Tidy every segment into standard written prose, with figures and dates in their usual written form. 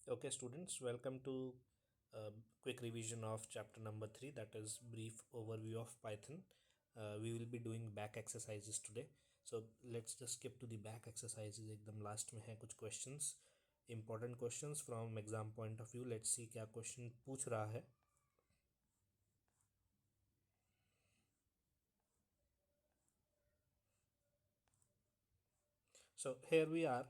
Okay, students, welcome to quick revision of chapter number 3, that is brief overview of Python. We will be doing back exercises today. So let's just skip to the back exercises. एकदम last में है कुछ questions, important questions from exam point of view. Let's see क्या question पूछ रहा है. So here we are.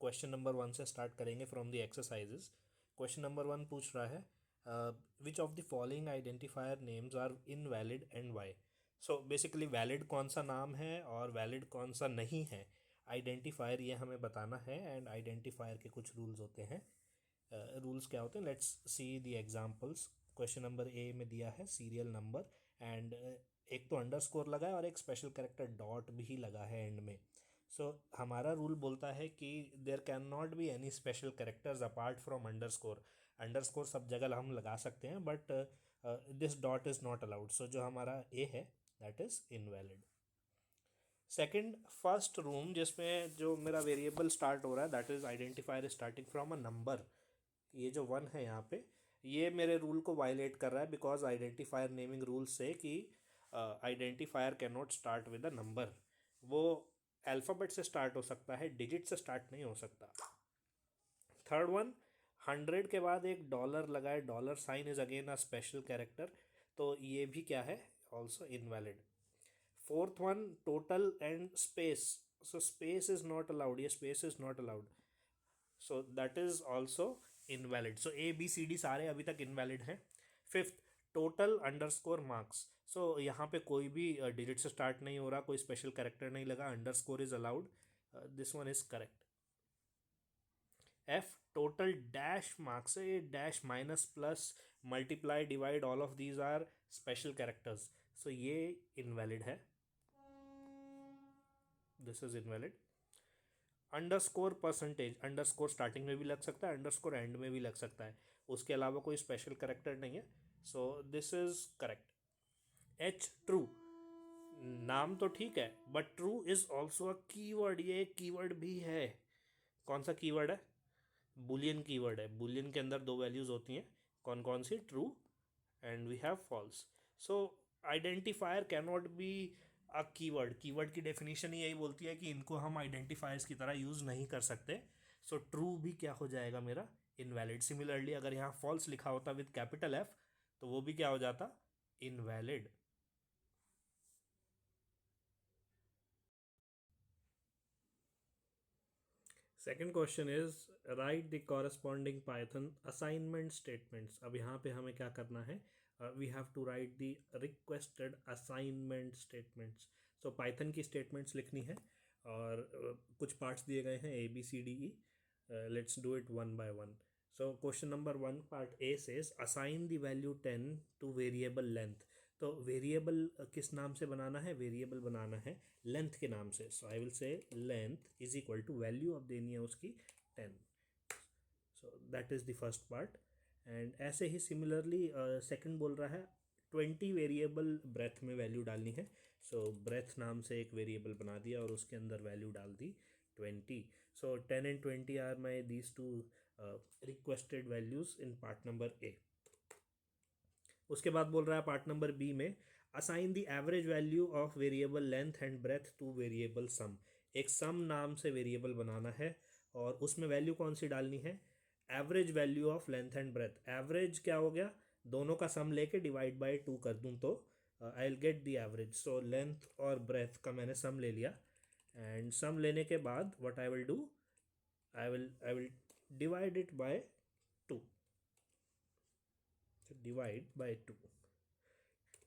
Question number 1 से start करेंगे from the exercises. Question number 1 पूछ रहा है which of the following identifier names are invalid and why. So basically valid कौन सा नाम है और वैलिड कौन सा नहीं है, आइडेंटिफायर ये हमें बताना है. एंड आइडेंटिफायर के कुछ रूल्स होते हैं. रूल्स क्या होते हैं, let's see the examples. Question number A में दिया है सीरियल नंबर एंड एक तो अंडरस्कोर लगा है और एक स्पेशल कैरेक्टर डॉट भी लगा है एंड में. सो हमारा रूल बोलता है कि there can not be any special characters apart from underscore. Underscore सब जगह हम लगा सकते हैं but this dot is not allowed. So जो हमारा ए है that is invalid. Second, first room जिसमें जो मेरा वेरिएबल स्टार्ट हो रहा है that is identifier starting from a number. ये जो 1 है यहाँ पे, ये मेरे रूल को वायलेट कर रहा है बिकॉज आइडेंटिफायर नेमिंग रूल से कि identifier can not start with a number. वो अल्फ़ाबेट से स्टार्ट हो सकता है, डिजिट से स्टार्ट नहीं हो सकता. थर्ड वन, 100 के बाद एक डॉलर लगा है, dollar sign is again a special character, तो ये भी क्या है, also invalid. Fourth one, total and space, so space is not allowed, ये space is not allowed, so that is also invalid. So A B C D सारे अभी तक invalid हैं. Fifth, total underscore marks. So यहाँ पे कोई भी digit से स्टार्ट नहीं हो रहा, कोई स्पेशल कैरेक्टर नहीं लगा, underscore is allowed, this one is correct. F, total dash marks है, ये dash minus plus multiply divide all of these are special characters, so ये इनवैलिड है, this is invalid. Underscore percentage, underscore starting में भी लग सकता है, underscore and में भी लग सकता है, उसके अलावा कोई स्पेशल करेक्टर नहीं है, so this is correct. H, true, नाम तो ठीक है but true is also a keyword, ये एक कीवर्ड भी है. कौन सा कीवर्ड है, बुलियन कीवर्ड है. बुलियन के अंदर दो वैल्यूज होती हैं, कौन कौन सी, true and we have false. So identifier can not be a keyword. Keyword की डेफिनेशन ही यही बोलती है कि इनको हम आइडेंटिफायर्स की तरह यूज़ नहीं कर सकते. सो ट्रू भी क्या हो जाएगा मेरा, इनवैलिड. सिमिलरली अगर यहाँ फॉल्स लिखा होता विद कैपिटल एफ तो वो भी क्या हो जाता, invalid. Second question is write the corresponding Python assignment statements. अब यहाँ पे हमें क्या करना है, we have to write the requested assignment statements. So Python की स्टेटमेंट्स लिखनी है और कुछ पार्ट्स दिए गए हैं A B C D E. Let's do it one by one. So question number 1 part A says assign the value 10 to variable length. तो variable किस नाम से बनाना है, वेरिएबल बनाना है लेंथ के नाम से. So I will say length is equal to value, अब देनी है उसकी 10. So that is the first part. And ऐसे ही सिमिलरली सेकंड बोल रहा है 20 वेरिएबल ब्रेथ में वैल्यू डालनी है. सो ब्रेथ नाम से एक वेरिएबल बना दिया और उसके अंदर वैल्यू डाल दी 20. So 10 and 20 are my these two requested values in part number A. उसके बाद बोल रहा है पार्ट नंबर बी में assign the average value of variable length and breadth to variable sum. एक सम नाम से वेरिएबल बनाना है और उसमें वैल्यू कौन सी डालनी है, average value of length and breadth. Average क्या हो गया, दोनों का सम लेके डिवाइड बाय 2 कर दूं तो I will get the average. So length और ब्रेथ का मैंने सम ले लिया एंड सम लेने के बाद what I will do, I will divide it bye 2, divide by 2.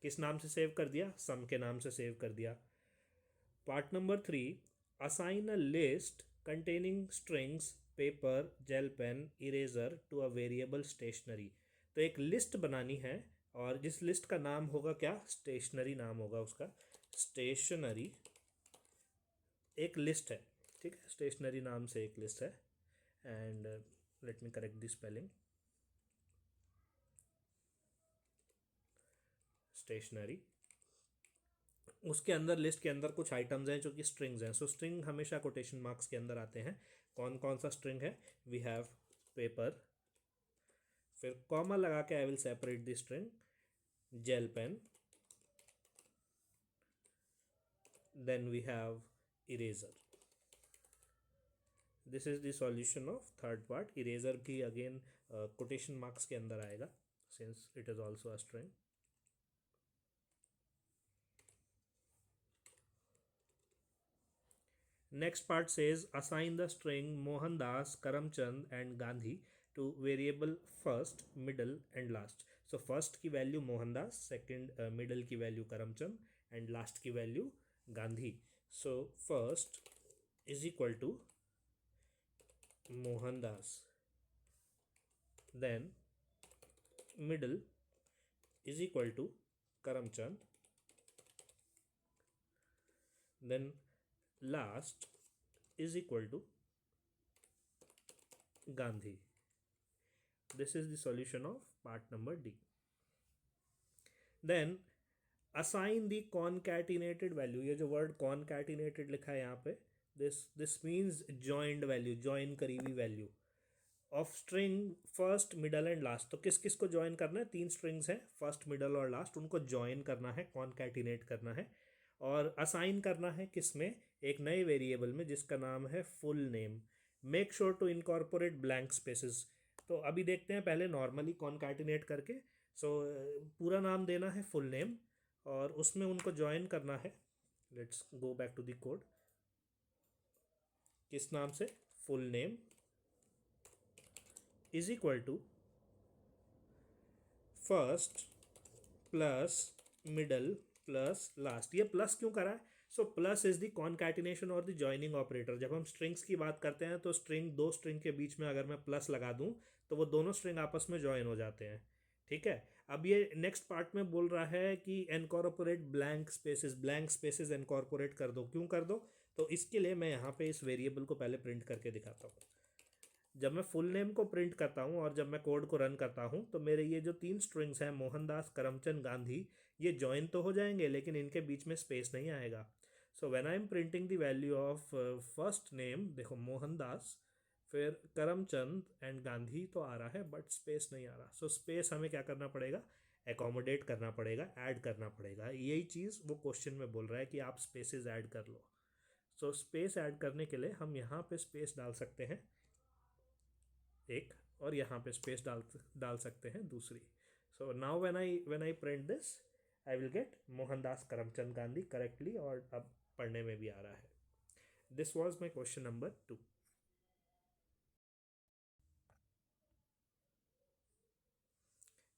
किस नाम से सेव कर दिया, सम के नाम से सेव कर दिया. Part number 3, assign a list containing strings, paper, gel pen, eraser to a variable stationery. तो एक लिस्ट बनानी है और जिस लिस्ट का नाम होगा क्या, स्टेशनरी नाम होगा उसका. स्टेशनरी एक लिस्ट है, ठीक है, स्टेशनरी नाम से एक लिस्ट है. And let me correct the spelling, stationery. उसके अंदर लिस्ट के अंदर कुछ आइटम्स हैं जो कि स्ट्रिंग्स हैं. सो स्ट्रिंग हमेशा कोटेशन मार्क्स के अंदर आते हैं. कौन कौन सा स्ट्रिंग है, वी हैव पेपर, फिर कॉमा लगा के I will separate the string, gel pen, then we have eraser. This is the solution of third part. Eraser भी अगेन कोटेशन मार्क्स के अंदर आएगा since it is also a string. Next part says assign the string Mohandas, Karamchand and Gandhi to variable first, middle and last. So first की value Mohandas, second middle की value Karamchand and last की value Gandhi. So first is equal to Mohandas, then middle is equal to Karamchand, then last is equal to Gandhi. This is the solution of part number D. Then assign the concatenated value. ये जो word concatenated लिखा है यहाँ पे, this means joined value, join करी हुई value of string first, middle and last. तो किस किस को join करना है? 3 strings हैं, first, middle और last, उनको join करना है, concatenate करना है और assign करना है किस में? एक नए वेरिएबल में जिसका नाम है full name. Make sure to incorporate blank spaces. तो अभी देखते हैं पहले नॉर्मली concatenate करके. सो पूरा नाम देना है फुल नेम और उसमें उनको ज्वाइन करना है. Let's go back to the code. किस नाम से? Full name is equal to first plus middle plus last. ये प्लस क्यों करा है? So plus is the concatenation और द जॉइनिंग ऑपरेटर. जब हम स्ट्रिंग्स की बात करते हैं तो स्ट्रिंग, दो स्ट्रिंग के बीच में अगर मैं प्लस लगा दूं तो वो दोनों स्ट्रिंग आपस में ज्वाइन हो जाते हैं. ठीक है. अब ये नेक्स्ट पार्ट में बोल रहा है कि incorporate blank spaces. Blank spaces incorporate कर दो. क्यों कर दो? तो इसके लिए मैं यहाँ पे इस वेरिएबल को पहले प्रिंट करके दिखाता हूँ. जब मैं फुल नेम को प्रिंट करता हूँ और जब मैं कोड को रन करता हूँ तो मेरे ये जो 3 स्ट्रिंग्स हैं मोहनदास, करमचंद, गांधी, ये ज्वाइन तो हो जाएंगे लेकिन इनके बीच में स्पेस नहीं आएगा. सो when I M printing the value of first name, देखो मोहनदास, फिर करमचंद एंड गांधी तो आ रहा है बट स्पेस नहीं आ रहा. सो स्पेस हमें क्या करना पड़ेगा? एकोमोडेट करना पड़ेगा, ऐड करना पड़ेगा. यही चीज़ वो क्वेश्चन में बोल रहा है कि आप स्पेसेस ऐड कर लो. सो स्पेस ऐड करने के लिए हम यहाँ पे स्पेस डाल सकते हैं एक, और यहाँ पे स्पेस डाल सकते हैं दूसरी. So now when I print this I will gate Mohandas, Karamchand, Gandhi correctly और अब पढ़ने में भी आ रहा है. This was my question number 2.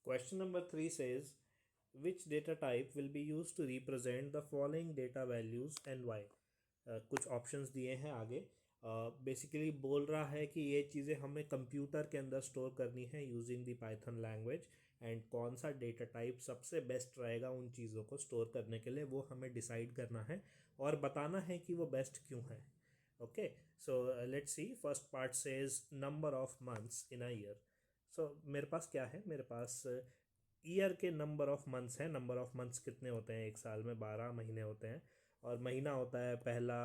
Question number 3 says which data type will be used to represent the following data values and why. कुछ options दिए हैं आगे. बेसिकली बोल रहा है कि ये चीज़ें हमें कंप्यूटर के अंदर स्टोर करनी है using the Python language and कौन सा डेटा टाइप सबसे बेस्ट रहेगा उन चीज़ों को स्टोर करने के लिए वो हमें डिसाइड करना है और बताना है कि वो बेस्ट क्यों है. Okay. So let's see. First part says number of months in a year. So मेरे पास क्या है? मेरे पास ईयर के नंबर ऑफ मंथ्स हैं. नंबर ऑफ मंथ्स कितने होते हैं? एक साल में 12 महीने होते हैं और महीना होता है पहला,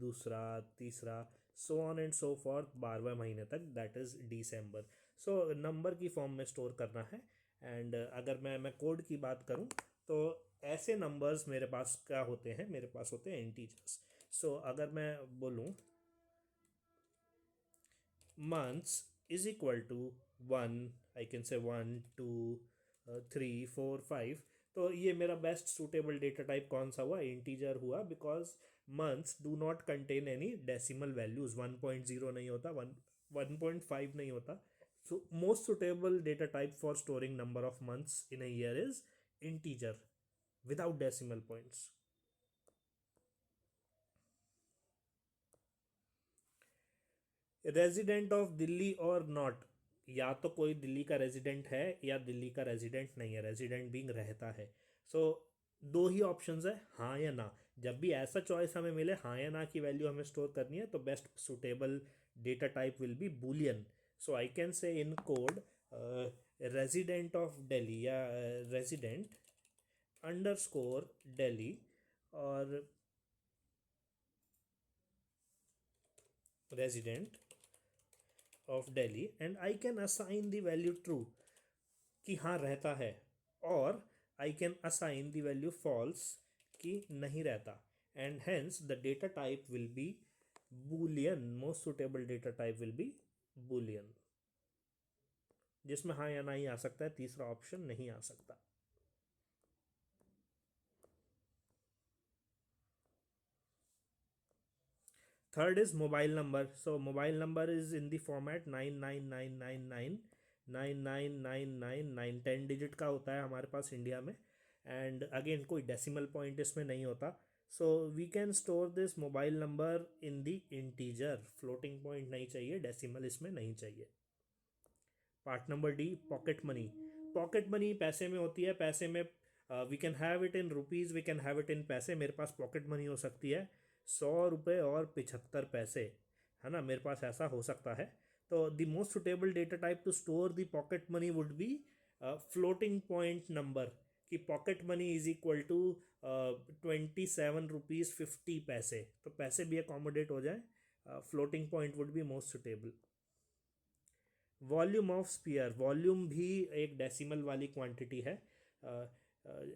दूसरा, तीसरा, so on and so fourth 12वें महीने तक, that is December. So number की फॉर्म में स्टोर करना है. एंड अगर मैं कोड की बात करूं तो ऐसे नंबर्स मेरे पास क्या होते हैं? मेरे पास होते हैं इंटीजर्स. सो अगर मैं बोलूं months is equal to 1, I can say 1 2 3 4 5. तो ये मेरा बेस्ट सूटेबल डेटा टाइप कौन सा हुआ? इंटीजर हुआ, because months do not contain any decimal values. 1.0 नहीं होता, 1.5 नहीं होता. So most suitable data type for storing number of months in a year is integer without decimal points. Resident of Delhi और not. या तो कोई दिल्ली का रेजिडेंट है या दिल्ली का रेजिडेंट नहीं है. रेजिडेंट बीइंग रहता है. सो दो ही ऑप्शंस है, हाँ या ना. जब भी ऐसा चॉइस हमें मिले हाँ या ना की वैल्यू हमें स्टोर करनी है तो best suitable data type will be Boolean. So I can say in code resident of Delhi या रेजिडेंट अंडरस्कोर दिल्ली और resident of Delhi and I can assign the value true कि हाँ रहता है, और I can assign the value false कि नहीं रहता, and hence the data type will be Boolean. Most suitable data type will be Boolean, जिसमें हाँ या ना ही आ सकता है, तीसरा ऑप्शन नहीं आ सकता। Third is mobile number. So mobile number is in the format 9999999999, 10 digit का होता है हमारे पास इंडिया में, एंड अगेन कोई डेसिमल पॉइंट इसमें नहीं होता। So we can store this mobile number in the integer, floating point नहीं चाहिए, डेसिमल इसमें नहीं चाहिए। Part number D, pocket money. Pocket money पैसे में होती है, पैसे में we can have it in rupees, we can have it in पैसे। मेरे पास पॉकेट मनी हो सकती है 100 रुपये और 75 पैसे, है ना, मेरे पास ऐसा हो सकता है। तो the most suitable data type to store the pocket money would be floating point number, कि pocket money is equal to 27 rupees 50 पैसे, तो पैसे भी अकोमोडेट हो जाए, floating point would be most suitable. Volume of sphere, volume भी एक decimal वाली क्वांटिटी है।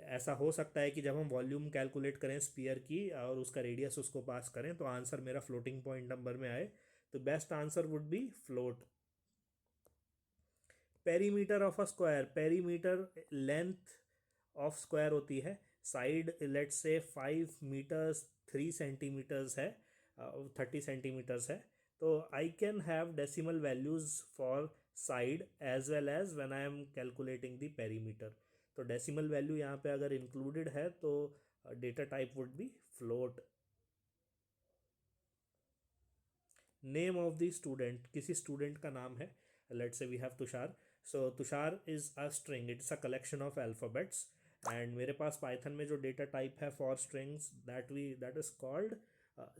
ऐसा हो सकता है कि जब हम वॉल्यूम कैलकुलेट करें स्पीयर की और उसका रेडियस उसको पास करें तो आंसर मेरा फ्लोटिंग पॉइंट नंबर में आए, तो best answer would be float. Perimeter of a square, perimeter length of square होती है, side let's say 5 metres 3 centimetres है, 30 सेंटीमीटर्स है, तो I can have decimal values for side as well as when I am calculating the perimeter. तो decimal value यहाँ पे अगर included है तो data type would be float. Name of the student, किसी स्टूडेंट का नाम है, let's say we have Tushar. So Tushar is a string, it's a collection of alphabets, and मेरे पास पाइथन में जो डेटा टाइप है for strings that is called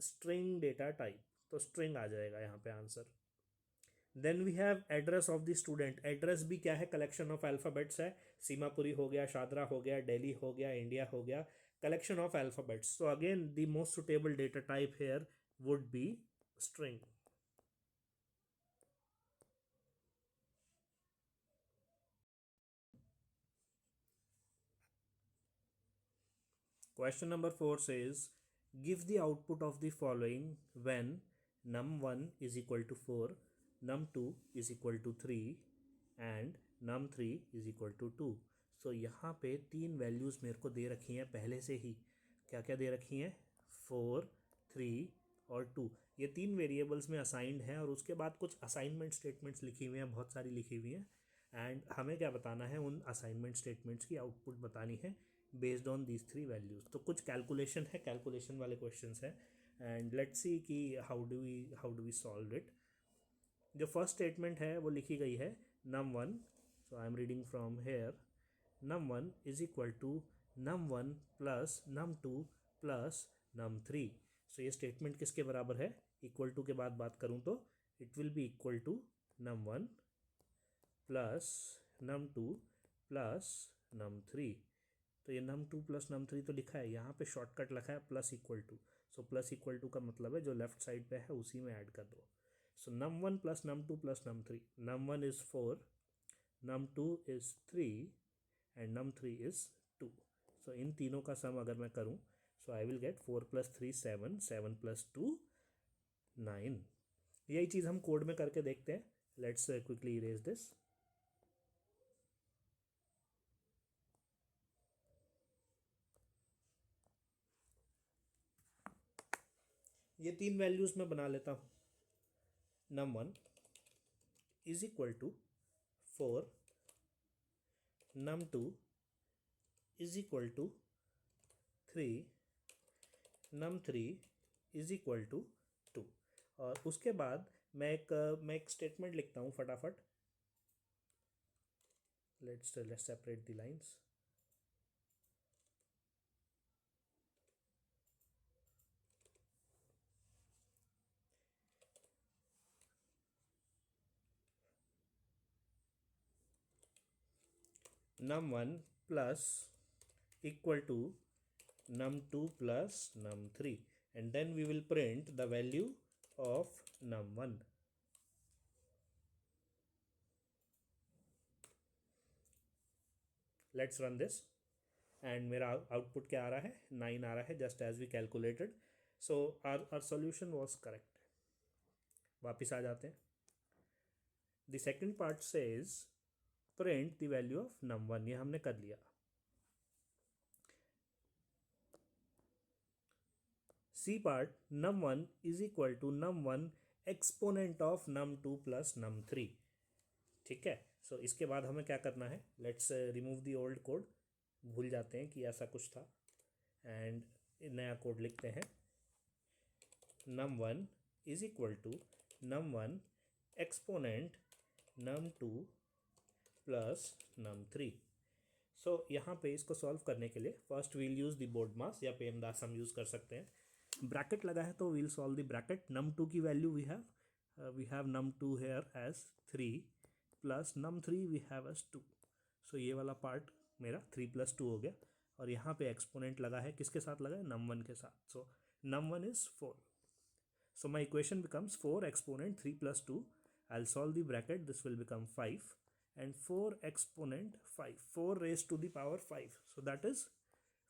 string data type, तो स्ट्रिंग आ जाएगा यहाँ पे answer. Then we have address of the student, address भी क्या है, कलेक्शन ऑफ अल्फ़ाबेट्स है, सीमापुरी हो गया, शादरा हो गया, दिल्ली हो गया, इंडिया हो गया, collection of alphabets. So again the most suitable data type here would be string. Question number 4 says, give the output of the following when num1 is equal to 4, num2 is equal to 3 and num3 is equal to 2. So यहाँ पे तीन values मेरे को दे रखी हैं पहले से ही। क्या क्या दे रखी हैं? 4, 3 और 2। ये तीन वेरिएबल्स में असाइंड हैं, और उसके बाद कुछ असाइनमेंट स्टेटमेंट्स लिखी हुई हैं, बहुत सारी लिखी हुई हैं, एंड हमें क्या बताना है, उन असाइनमेंट स्टेटमेंट्स की आउटपुट बतानी है based on these three values. तो कुछ कैलकुलेशन है, कैलकुलेशन वाले क्वेश्चंस हैं, एंड लेट्स सी कि how do we solve it. जो फर्स्ट स्टेटमेंट है वो लिखी गई है num1, so I am reading from here, num1 is equal to num1 plus num2 plus num3। So ये स्टेटमेंट किसके बराबर है? इक्वल टू के बाद बात करूँ तो it will be equal to num1 plus num2 plus num3। तो ये num2 प्लस num3 तो लिखा है, यहाँ पे शॉर्टकट लिखा है plus equal to. So plus equal to का मतलब है जो लेफ्ट साइड पे है उसी में ऐड कर दो। So num1 plus num2 plus num3, num1 is 4, num2 is 3 and num3 is 2। So इन तीनों का सम अगर मैं करूँ, so I will get 4 plus 3 7, 7 plus 2 9। यही चीज़ हम कोड में करके देखते हैं। Let's quickly erase this. ये तीन वैल्यूज़ मैं बना लेता हूँ। num1 is equal to 4, num2 is equal to 3, num3 is equal to 2। और उसके बाद मैं एक स्टेटमेंट लिखता हूँ फटाफट। Let's separate the lines. num1 plus equal to num2 plus num3, and then we will print the value of num1। Let's run this and मेरा output क्या आ रहा है, 9 आ रहा है, just as we calculated. So our solution was correct. वापिस आ जाते हैं. The second part says print the value of num1. ये हमने कर लिया. C part num1 is equal to num1 exponent of num2 plus num3. ठीक है. सो इसके बाद हमें क्या करना है, let's remove the old code. भूल जाते हैं कि ऐसा कुछ था एंड नया कोड लिखते हैं. num1 is equal to num1 exponent num2 plus num3. So यहाँ पे इसको सॉल्व करने के लिए first we'll use the BODMAS या पेमदास हम यूज़ कर सकते हैं. ब्रैकेट लगा है तो we'll solve the bracket. num2 की value we have num2 here as 3 plus num3 we have as 2. सो ये वाला पार्ट मेरा 3 + 2 हो गया. और यहाँ पे एक्सपोनेंट लगा है, किसके साथ लगा है, num1 के साथ. सो num1 is 4. So my equation becomes 4 exponent 3 + 2. I'll solve the bracket. This will become 5 and 4 exponent 5. 4 raised to the power 5. So that is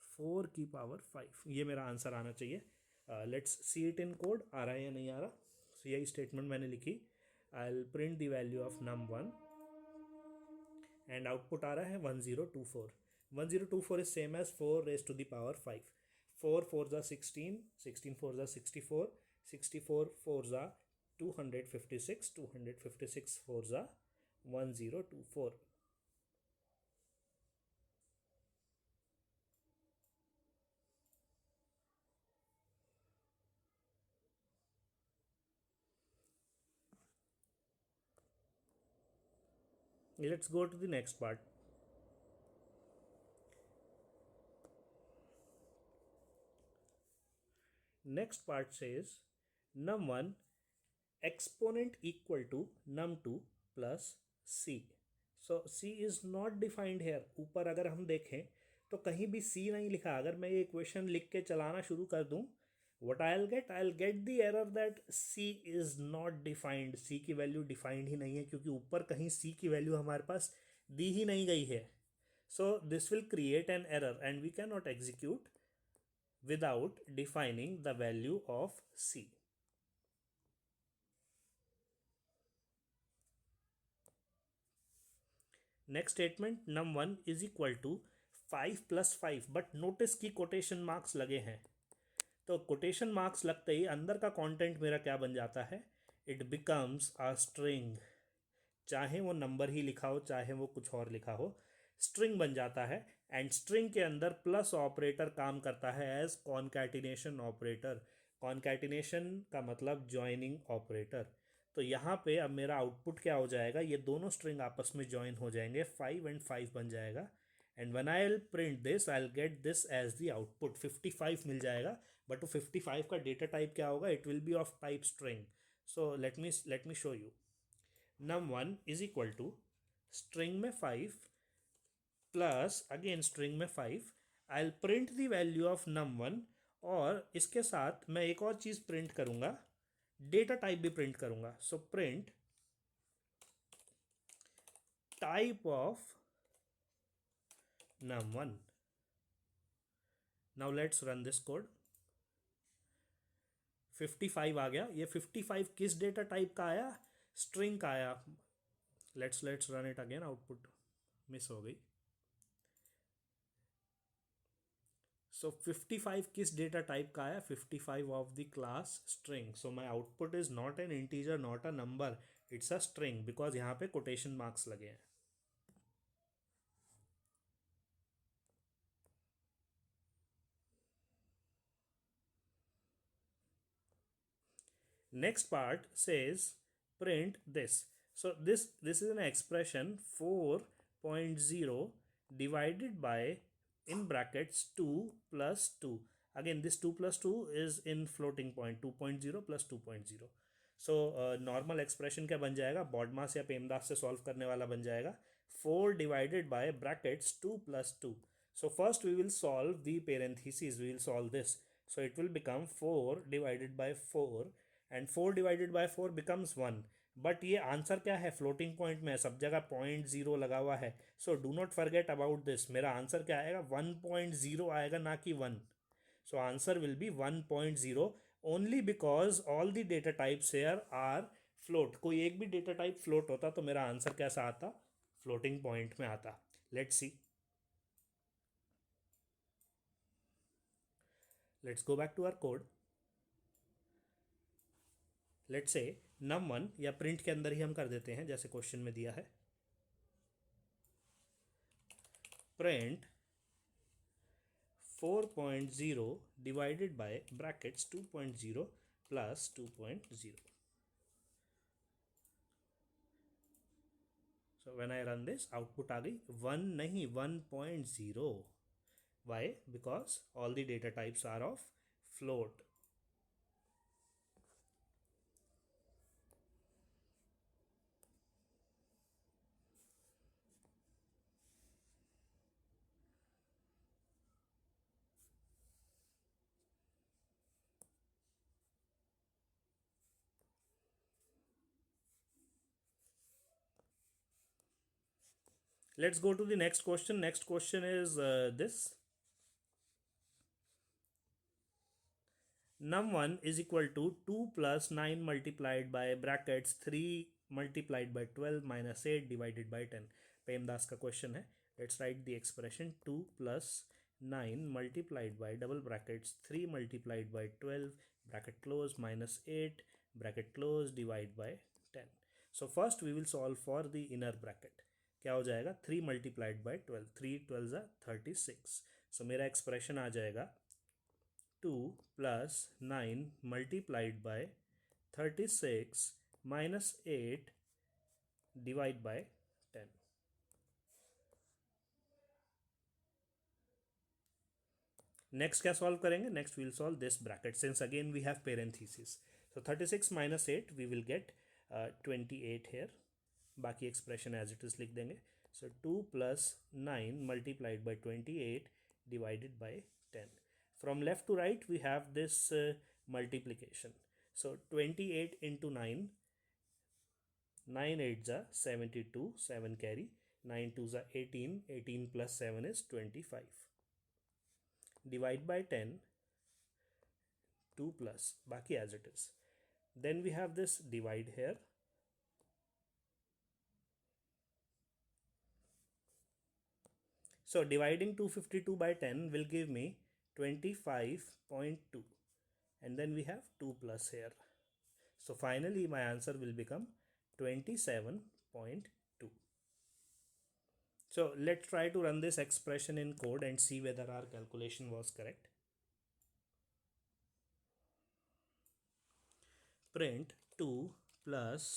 4 की पावर 5. ये मेरा आंसर आना चाहिए. Let's see it in code. आ रहा है या नहीं आ रहा. So यही स्टेटमेंट मैंने लिखी. I'll print the value of num1 and output आ रहा है 1024. 1024 is same as 4 raised to the power 5. 4 4s are 16, 16 4s are 64, 64 4s are 256, 256 4s are 1024. Let's go to the next part. Next part says num1 exponent equal to num2 plus c. So c is not defined here. ऊपर अगर हम देखें तो कहीं भी c नहीं लिखा. अगर मैं ये इक्वेशन लिख के चलाना शुरू कर दूं, what I'll get the error that c is not defined. c की वैल्यू डिफाइंड ही नहीं है क्योंकि ऊपर कहीं c की वैल्यू हमारे पास दी ही नहीं गई है. So this will create an error and we cannot execute without defining the value of c. Next statement num1 is equal to 5 + 5. But notice की कोटेशन मार्क्स लगे हैं. तो कोटेशन मार्क्स लगते ही अंदर का कंटेंट मेरा क्या बन जाता है, इट बिकम्स अ स्ट्रिंग. चाहे वो नंबर ही लिखा हो चाहे वो कुछ और लिखा हो, स्ट्रिंग बन जाता है. एंड स्ट्रिंग के अंदर प्लस ऑपरेटर काम करता है एज कॉन्कैटिनेशन ऑपरेटर. कॉन्कैटिनेशन का मतलब ज्वाइनिंग ऑपरेटर. तो यहाँ पे अब मेरा आउटपुट क्या हो जाएगा, ये दोनों स्ट्रिंग आपस में ज्वाइन हो जाएंगे, 5 and 5 बन जाएगा. And when I will print this I will get this as the output. 55 मिल जाएगा. बट वो 55 का डेटा टाइप क्या होगा, it will be of type string. So let me show you. num1 is equal to string में 5 plus again string में 5. I will print the value of num1 और इसके साथ मैं एक और चीज़ प्रिंट करूँगा, डेटा टाइप भी प्रिंट करूँगा. So print type of num1. Now let's run this code. 55 आ गया. ये 55 किस डेटा टाइप का आया, स्ट्रिंग का आया. Let's run it again. Output miss हो गई. सो 55 किस डेटा टाइप का आया, 55 of the class string. So my output is not an integer, not a number, it's a string because यहाँ पे कोटेशन मार्क्स लगे हैं. Next part says print this. So this is an expression 4.0 divided by in brackets 2 plus 2. Again this 2 plus 2 is in floating point, 2.0 plus 2.0. So normal expression क्या बन जाएगा, BODMAS या PEMDAS से solve करने वाला बन जाएगा 4 divided by brackets 2 plus 2. So first we will solve the parentheses. We will solve this. So it will become 4 divided by 4 and 4 divided by 4 becomes 1. But ये आंसर क्या है, फ्लोटिंग पॉइंट में है, सब जगह 0.0 लगा हुआ है. So do not forget about this. मेरा आंसर क्या आएगा, 1.0 आएगा, ना कि 1. So answer will be 1.0 only because all the data types here are float. कोई एक भी डेटा टाइप फ्लोट होता तो मेरा आंसर कैसा आता, फ्लोटिंग पॉइंट में आता. Let's see. Let's go back to our code. Let's say num1, या प्रिंट के अंदर ही हम कर देते हैं जैसे क्वेश्चन में दिया है. Print 4.0 divided by brackets 2.0 plus 2.0. So when I run this, output आ गई 1 नहीं 1.0. Why? Because all the data types are of float. Let's go to the next question. Next question is this. Num1 is equal to 2 plus 9 multiplied by brackets 3 multiplied by 12 minus 8 divided by 10. Premdas का question है. Let's write the expression 2 plus 9 multiplied by double brackets 3 multiplied by 12 bracket close minus 8 bracket close divide by 10. So first we will solve for the inner bracket. क्या हो जाएगा, 3 multiplied by 12, 3 12 जा 36. So मेरा expression आ जाएगा 2 plus 9 multiplied by 36 minus 8 divide by 10. Next क्या solve करेंगे, next we'll solve this bracket since again we have parenthesis. So 36 minus 8 we will get 28 here. बाकी expression as it is लिख देंगे. सो 2 plus 9 multiplied by 28 divided by 10. From left to right we have this multiplication. So 28 into 9, 9 8s are 72, 7 carry, 9 2s are 18, 18 plus 7 is 25. Divide by 10, 2 plus, baki as it is. Then we have this divide here. So dividing 252 by 10 will give me 25.2, and then we have 2 plus here. So finally my answer will become 27.2. So let's try to run this expression in code and see whether our calculation was correct. Print 2 plus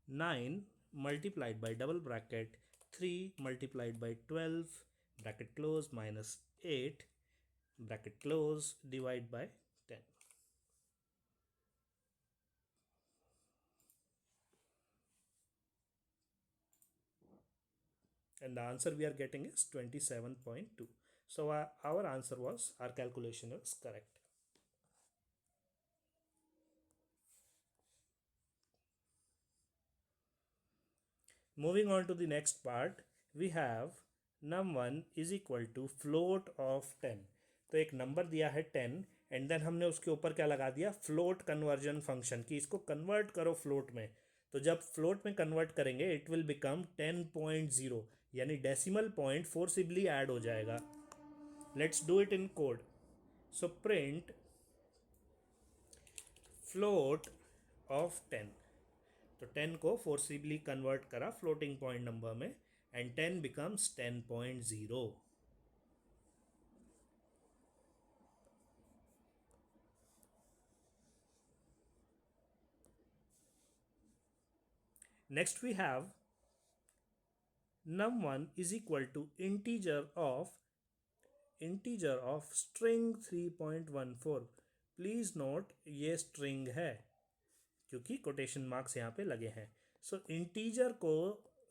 9 multiplied by double bracket 3 multiplied by 12 bracket close minus 8 bracket close divide by 10. And the answer we are getting is 27.2. So our answer was, our calculation is correct. Moving on to the next part, we have num1 is equal to float of 10. तो एक number दिया है 10 and then हमने उसके ऊपर क्या लगा दिया, फ्लोट कन्वर्जन फंक्शन की, इसको कन्वर्ट करो फ्लोट में. तो जब फ्लोट में कन्वर्ट करेंगे इट विल बिकम 10.0, यानी डेसिमल पॉइंट फोर्सिबली ऐड हो जाएगा. Let's do it in code. So print float of 10. तो 10 को फोर्सिबली कन्वर्ट करा फ्लोटिंग पॉइंट नंबर में and 10 becomes 10.0. Next we have num1 is equal to integer of string 3.14. Please note ये string है क्योंकि quotation marks यहाँ पे लगे हैं. सो इंटीजर को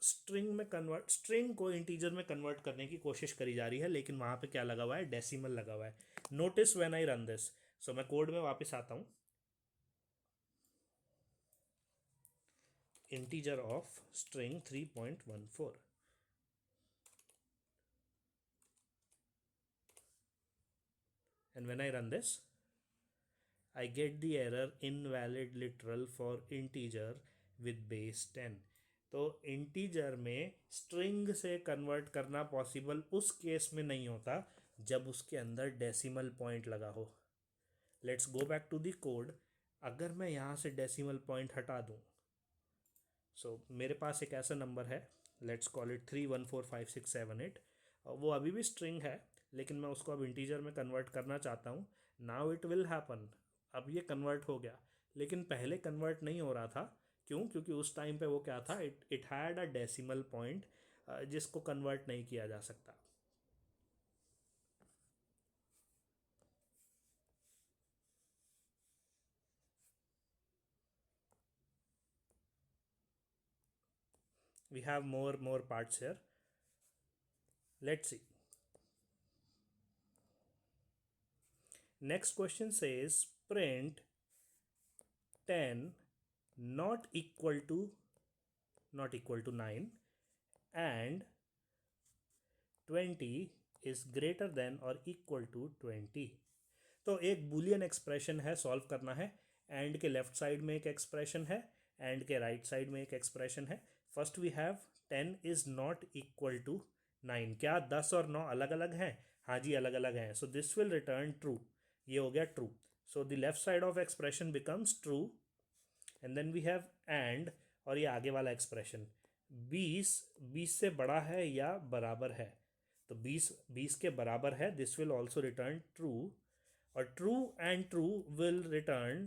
स्ट्रिंग को इंटीजर में कन्वर्ट करने की कोशिश करी जा रही है, लेकिन वहाँ पे क्या लगा हुआ है, डेसिमल लगा हुआ है. Notice when I run this. So मैं कोड में वापस आता हूँ. integer of string 3.14. And when I run this, I get the error invalid literal for integer with base 10. तो इंटीजर में स्ट्रिंग से कन्वर्ट करना पॉसिबल उस केस में नहीं होता जब उसके अंदर डेसिमल पॉइंट लगा हो. Let's go back to the code. अगर मैं यहाँ से डेसिमल पॉइंट हटा दूँ, सो मेरे पास एक ऐसा नंबर है, लेट्स कॉल इट 3145678. वो अभी भी स्ट्रिंग है, लेकिन मैं उसको अब इंटीजर में कन्वर्ट करना चाहता हूँ. Now it will happen. अब ये कन्वर्ट हो गया, लेकिन पहले कन्वर्ट नहीं हो रहा था. क्यों? क्योंकि उस टाइम पे वो क्या था, it had a decimal point जिसको कन्वर्ट नहीं किया जा सकता. We have more parts here. Let's see. Next question says print 10 not equal to 9 and 20 is greater than or equal to 20. तो एक बुलियन एक्सप्रेशन है, सॉल्व करना है. एंड के लेफ्ट साइड में एक एक्सप्रेशन है, एंड के राइट साइड में एक एक्सप्रेशन है. First we have 10 is not equal to 9. क्या 10 और 9 अलग अलग हैं? हाँ जी, अलग अलग हैं. So this will return true. ये हो गया true. So the left side of expression becomes true. And then we have and, और ये आगे वाला एक्सप्रेशन 20 से बड़ा है या बराबर है. तो 20 के बराबर है, this will also return true. और true and true will return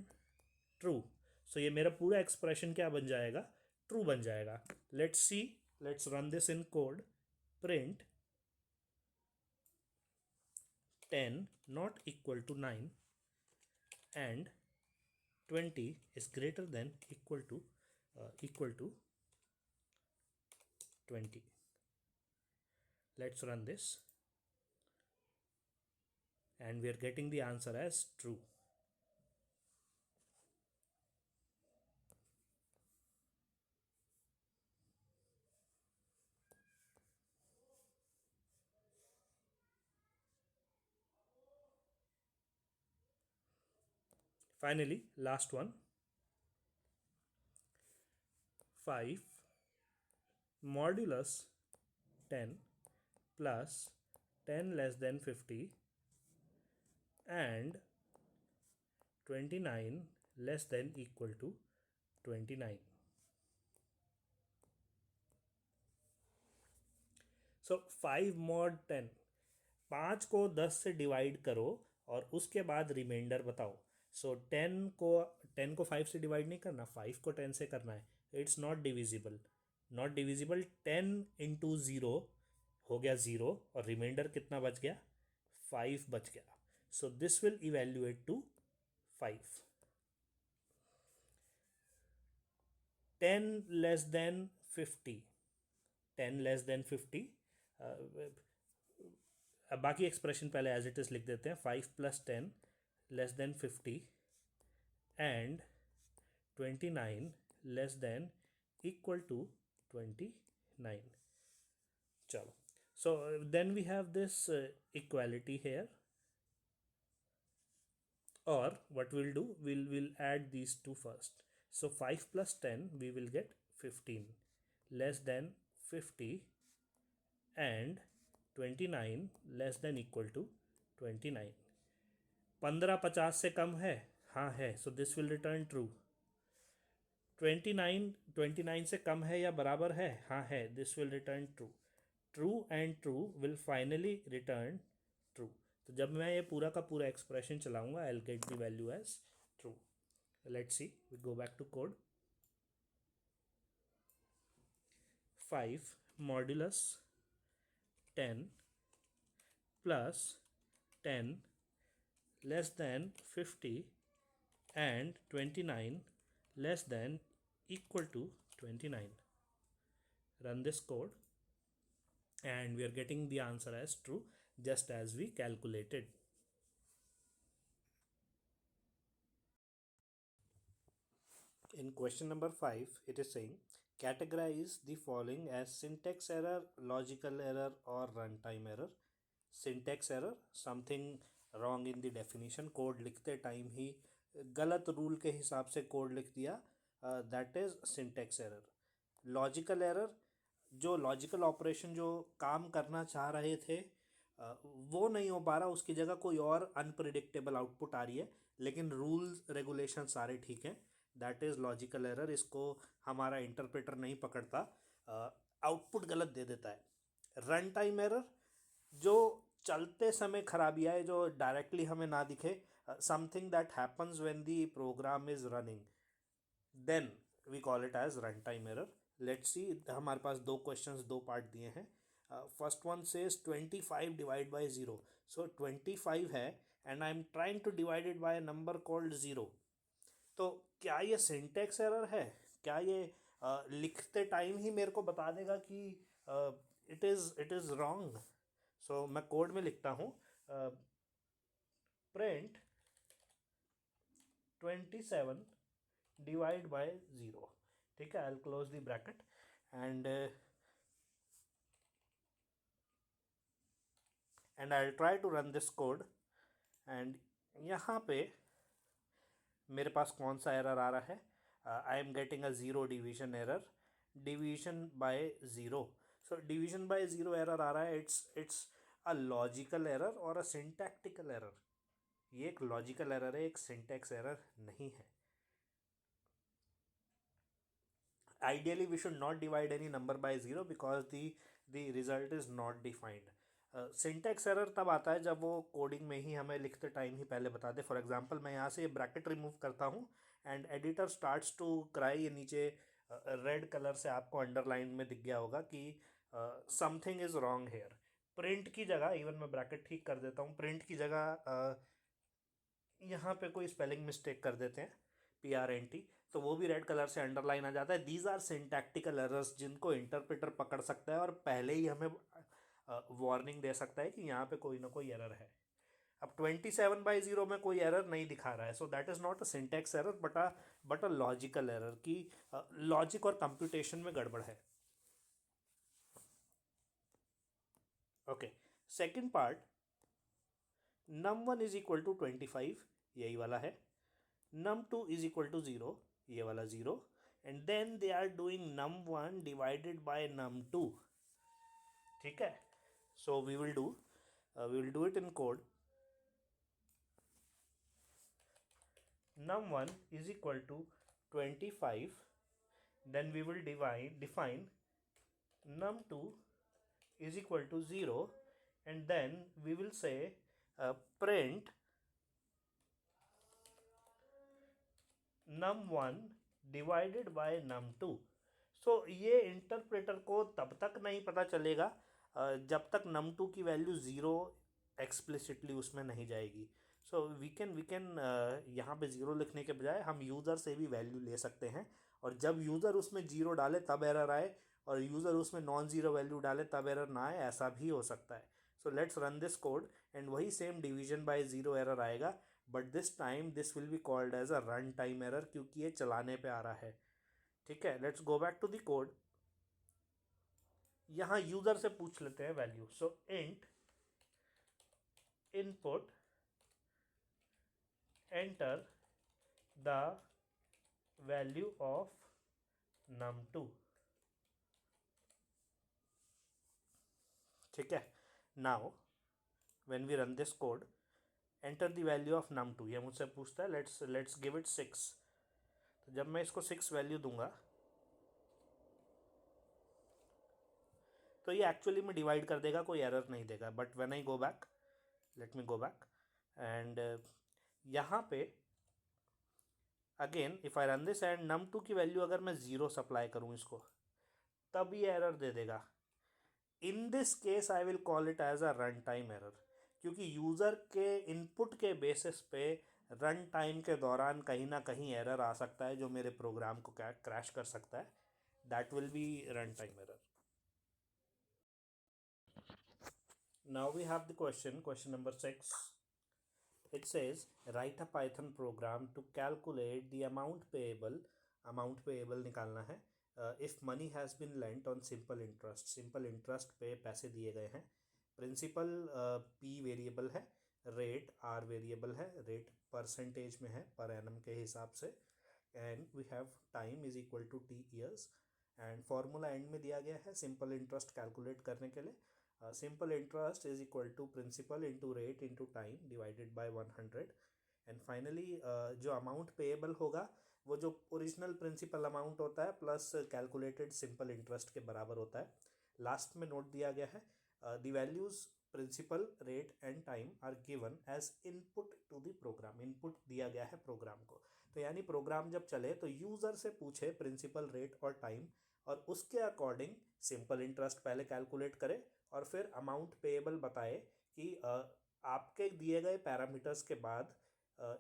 true. So ये मेरा पूरा एक्सप्रेशन क्या बन जाएगा? ट्रू बन जाएगा. Let's see, let's run this in code. Print 10 not equal to 9 and 20 is greater than equal to 20. Let's run this, and we are getting the answer as true. Finally, last one. 5 modulus 10 plus 10 less than 50 and 29 less than equal to 29. So 5 mod 10, 5 को 10 से divide करो और उसके बाद reminder बताओ. सो 10 को 5 से divide नहीं करना, 5 को 10 से करना है. It's not divisible. 10 into zero हो गया 0, और रिमाइंडर कितना बच गया? 5 बच गया. So this will evaluate to 5. 10 less than 50. 10 less than 50. अब बाकी एक्सप्रेशन पहले एज इट इज लिख देते हैं. 5 plus 10 less than 50 and 29 less than equal to 29. चलो, so then we have this equality here, और what we'll do, we'll add these two first. So 5 plus 10 we will get 15 less than 50 and 29 less than equal to 29. 15 50 से कम है? हाँ है. So this will return true. 29 से कम है या बराबर है? हाँ है. This will return true. True and true will finally return true. तो जब मैं ये पूरा का पूरा एक्सप्रेशन चलाऊंगा, I will get the value as true. Let's see, we go back to code. 5 modulus 10 plus 10 less than 50 and 29 less than equal to 29. Run this code, and we are getting the answer as true, just as we calculated. In question number 5, it is saying categorize the following as syntax error, logical error, or runtime error. Syntax error, something wrong in the definition, code लिखते time ही गलत rule के हिसाब से code लिख दिया, that is syntax error. Logical error, जो logical operation जो काम करना चाह रहे थे वो नहीं हो पा रहा, उसकी जगह कोई और अनप्रिडिक्टेबल आउटपुट आ रही है, लेकिन रूल्स रेगुलेशन सारे ठीक हैं, दैट इज़ लॉजिकल एरर. इसको हमारा इंटरप्रेटर नहीं पकड़ता, आउटपुट गलत दे देता है. रन टाइम एरर, जो चलते समय खराबी आए, जो डायरेक्टली हमें ना दिखे, something that happens when the program is running, then we call it as run time error. Let's see, हमारे पास दो क्वेश्चंस दो पार्ट दिए हैं. First one says 25 divide by 0. So 25 है and I am trying to divide it by number called 0. तो क्या ये सिंटेक्स एरर है? क्या ये लिखते टाइम ही मेरे को बता देगा कि इट इज़ रॉन्ग? सो मैं कोड में लिखता हूँ प्रिंट 27 डिवाइड बाय 0. ठीक है, I will close the bracket and I will try to run this code. And यहाँ पे मेरे पास कौन सा एरर आ रहा है? I am getting a zero division error, division by zero. So division by zero error आ रहा है. इट्स अ लॉजिकल एरर और अ सिंटैक्टिकल एरर. ये एक लॉजिकल एरर है, एक सिंटैक्स एरर नहीं है. Ideally we should not divide any number by 0 because the result is not defined. Syntax error तब आता है जब वो कोडिंग में ही हमें लिखते टाइम ही पहले बता दे. फॉर एग्जांपल मैं यहाँ से ये ब्रैकेट रिमूव करता हूँ and editor starts to cry. ये नीचे रेड कलर से आपको अंडरलाइन में दिख गया होगा कि something is wrong hair. Print की जगह, इवन मैं ब्रैकेट ठीक कर देता हूँ, प्रिंट की जगह यहाँ पे कोई स्पेलिंग मिस्टेक कर देते हैं, PRNT, तो वो भी रेड कलर से अंडरलाइन आ जाता है. दीज आर सिंटैक्टिकल एरर्स जिनको इंटरप्रेटर पकड़ सकता है और पहले ही हमें वार्निंग दे सकता है कि यहाँ पे कोई ना कोई एरर है. अब 27/0 में कोई एरर नहीं दिखा रहा है, so that is not a syntax error but a logical error की लॉजिक और कंप्यूटेशन में गड़बड़ है. Okay, second part, num1 is equal to 25, यही वाला है. num2 इज इक्वल टू 0, ये वाला 0. And then they are doing num1 divided by num2. ठीक है, so we will do it in code. num1 is equal to 25, then we will define num2 is equal to 0, and then we will say print num1 divided by num2. सो ये interpreter को तब तक नहीं पता चलेगा जब तक num2 की वैल्यू 0 एक्सप्लिसिटली उसमें नहीं जाएगी. सो वी कैन यहाँ पे 0 लिखने के बजाय हम यूज़र से भी वैल्यू ले सकते हैं, और जब यूज़र उसमें 0 डाले तब एरर आए, और यूज़र उसमें नॉन ज़ीरो वैल्यू डाले तब एरर ना आए, ऐसा भी हो सकता है. So let's run this code and वही सेम डिवीजन बाय 0 एरर आएगा, but this time this will be called as a run time error क्योंकि ये चलाने पे आ रहा है. ठीक है, let's go back to the code. यहाँ यूज़र से पूछ लेते हैं value. So int input enter the value of num2. ठीक है, now when we run this code, enter the value of num2. ये मुझसे पूछता है, let's give it 6. तो जब मैं इसको 6 वैल्यू दूंगा तो ये एक्चुअली में डिवाइड कर देगा, कोई एरर नहीं देगा. But when I go back, let me go back and यहाँ पे again if I run this and num2 की वैल्यू अगर मैं 0 सप्लाई करूँ इसको, तब ये एरर दे देगा. In this case I will call it as a run time error, क्योंकि यूज़र के इनपुट के बेसिस पे रन टाइम के दौरान कहीं ना कहीं एरर आ सकता है जो मेरे प्रोग्राम को क्रैश कर सकता है. That will be run time error. Now we have the question number 6. It says write a Python program to calculate the amount payable amount payable निकालना है। If money has been lent on simple interest पे पैसे दिए गए हैं। Principal P variable है, rate R variable है, rate percentage में है पर एनम के हिसाब से, and we have time is equal to T years, and formula and में दिया गया है सिंपल इंटरेस्ट कैलकुलेट करने के लिए। Simple interest is equal to principal into rate into time divided by 100, and finally जो अमाउंट पेएबल होगा वो जो ओरिजिनल प्रिंसिपल अमाउंट होता है प्लस कैलकुलेटेड सिंपल इंटरेस्ट के बराबर होता है। लास्ट में नोट दिया गया है the values principal rate and time are given as input to the program. Input दिया गया है प्रोग्राम को, तो यानी प्रोग्राम जब चले तो यूज़र से पूछे प्रिंसिपल रेट और टाइम, और उसके अकॉर्डिंग सिंपल इंटरेस्ट पहले कैलकुलेट करे और फिर अमाउंट पेएबल बताए कि आपके दिए गए पैरामीटर्स के बाद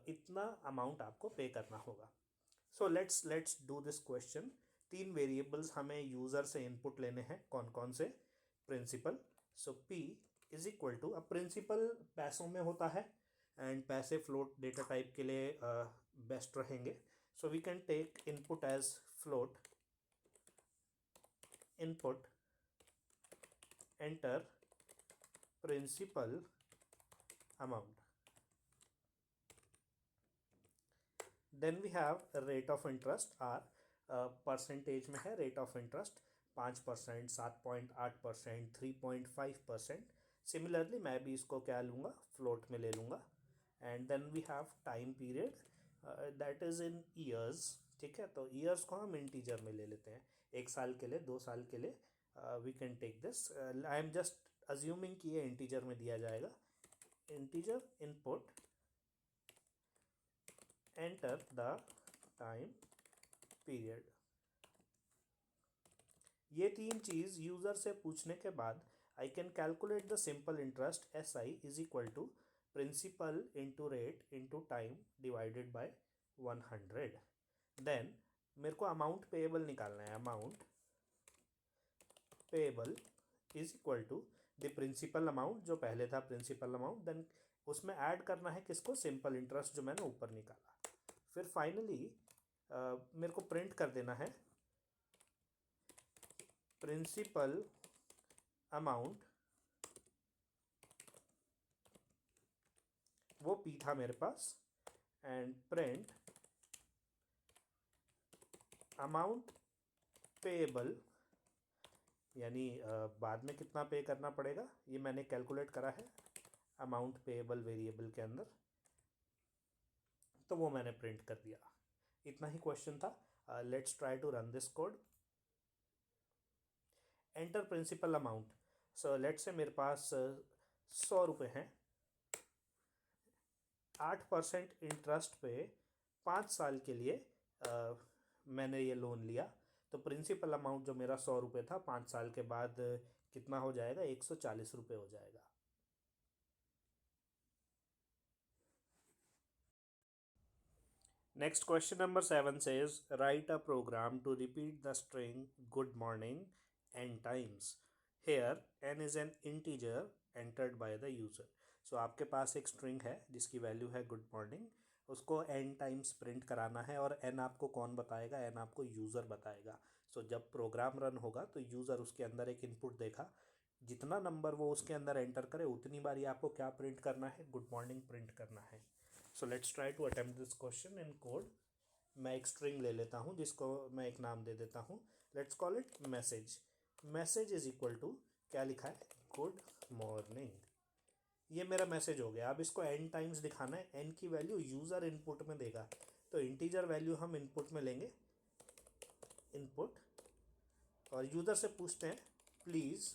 इतना अमाउंट आपको पे करना होगा। So let's do this question. 3 variables हमें यूज़र से इनपुट लेने हैं, कौन कौन से? Principal. So P is equal to, अब प्रिंसिपल पैसों में होता है एंड पैसे फ्लोट डेटा टाइप के लिए बेस्ट रहेंगे। So we can take input as float, input enter principal amount, then we have rate of interest R, percentage में है रेट ऑफ इंटरेस्ट 5%, 7.8%, 3.5%। सिमिलरली मैं भी इसको क्या लूँगा, फ्लोट में ले लूँगा। And then we have time period, that is in years. ठीक है, तो ईयर्स को हम इंटीजर में ले लेते हैं, 1 साल के लिए, 2 साल के लिए। We can take this, I am just assuming कि ये इंटीजर में दिया जाएगा। Integer input enter the time period. ये 3 चीज़ यूज़र से पूछने के बाद I can calculate the simple interest S I is equal to principal into rate into time divided by 100। Then मेरे को अमाउंट पेएबल निकालना है। Amount payable is equal to the principal amount जो पहले था प्रिंसिपल अमाउंट, देन उसमें add करना है किसको, सिंपल इंटरेस्ट जो मैंने ऊपर निकाला। फिर फाइनली मेरे को प्रिंट कर देना है प्रिंसिपल अमाउंट, वो पी था मेरे पास, एंड प्रिंट अमाउंट पेएबल, यानी बाद में कितना पे करना पड़ेगा ये मैंने कैलकुलेट करा है अमाउंट पेएबल वेरिएबल के अंदर, तो वो मैंने प्रिंट कर दिया। इतना ही क्वेश्चन था। Let's try to run this code. Enter principal amount. So let's say मेरे पास 100 रुपये हैं, 8% इंटरेस्ट पे 5 साल के लिए मैंने ये लोन लिया, तो प्रिंसिपल अमाउंट जो मेरा 100 रुपये था 5 साल के बाद कितना हो जाएगा, 140 रुपये हो जाएगा। Next, question number 7 says write a program to repeat the string good morning n times. Here n is an integer entered by the user. So आपके पास एक string है जिसकी वैल्यू है good morning, उसको n टाइम्स प्रिंट कराना है, और n आपको कौन बताएगा, n आपको यूज़र बताएगा। सो जब प्रोग्राम रन होगा तो यूज़र उसके अंदर एक इनपुट देगा, जितना नंबर वो उसके अंदर एंटर करे उतनी बार ही आपको क्या प्रिंट करना है, गुड मॉर्निंग प्रिंट करना है। So let's try to attempt this question in code. मैं एक स्ट्रिंग ले लेता हूँ जिसको मैं एक नाम दे देता हूँ, let's call it message. Message is equal to क्या लिखा है, गुड मॉर्निंग। ये मेरा मैसेज हो गया। अब इसको n टाइम्स दिखाना है, n की वैल्यू यूज़र इनपुट में देगा, तो इंटीजर वैल्यू हम इनपुट में लेंगे, इनपुट, और यूज़र से पूछते हैं please